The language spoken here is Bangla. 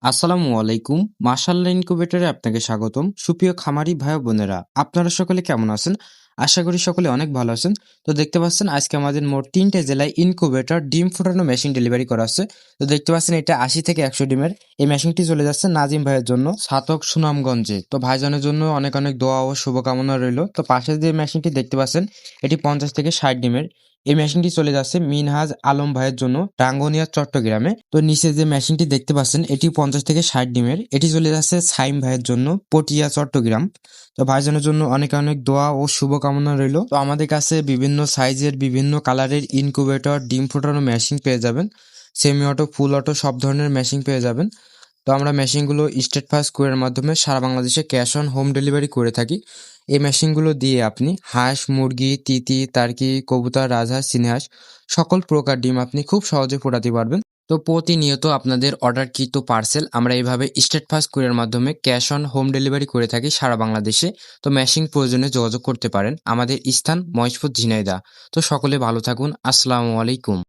আসসালামু আলাইকুম। মাশাআল্লাহ ইনকিউবেটরে আপনাকে স্বাগতম। সুপ্রিয় খামারি ভাই ও বোনেরা, আপনারা সকলে কেমন আছেন? আশা করি সকলে অনেক ভালো আছেন। তো দেখতে পাচ্ছেন আজকে আমাদের মোট ৩ টে জেলায় ইনকিউবেটর ডিম ফোটানো মেশিন ডেলিভারি করা হচ্ছে। তো দেখতে পাচ্ছেন এটা ৮০ থেকে ১০০ ডিমের। এই মেশিনটি চলে যাচ্ছে নাজিম ভাইয়ের জন্য ছাতক সুনামগঞ্জে। তো ভাইজানের জন্য অনেক অনেক দোয়া ও শুভকামনা রইল। তো পাশে যে মেশিনটি দেখতে পাচ্ছেন এটি ৫০ থেকে ৬০ ডিমের। এই মেশিনটি চলে যাচ্ছে মিনহাজ আলম ভাইয়ের জন্য রাঙ্গুনিয়া চট্টগ্রামে। তো নিচে যে মেশিনটি দেখতে পাচ্ছেন এটি ৫০ থেকে ৬০ ডিমের। এটি চলে যাচ্ছে সাইম ভাইয়ের জন্য পটিয়া চট্টগ্রাম। তো ভাইজানের জন্য অনেক অনেক দোয়া ও শুভকামনা রইল। তো আমাদের কাছে বিভিন্ন সাইজের বিভিন্ন কালারের ইনকিউবেটর ডিম ফোটানো মেশিন পেয়ে যাবেন। সেমি অটো, ফুল অটো সব ধরনের মেশিন পেয়ে যাবেন। তো আমরা মেশিনগুলো স্টেট ফাস্ট কুরিয়ারের মাধ্যমে সারা বাংলাদেশে ক্যাশ অন হোম ডেলিভারি করে থাকি। এই মেশিনগুলো দিয়ে আপনি হাঁস, মুরগি, তিতি, টার্কি, কবুতর, রাজহাঁস, চীনাহাঁস সকল প্রকার ডিম আপনি খুব সহজে ফোটাতে পারবেন। তো প্রতিনিয়ত আপনাদের অর্ডারকৃত পার্সেল আমরা এইভাবে স্টেট ফাস্ট কুরিয়ারের মাধ্যমে ক্যাশ অন হোম ডেলিভারি করে থাকি সারা বাংলাদেশে। তো মেশিন প্রয়োজনে যোগাযোগ করতে পারেন। আমাদের স্থান মহেশপুর, ঝিনাইদহ। তো সকলে ভালো থাকুন। আসসালামু আলাইকুম।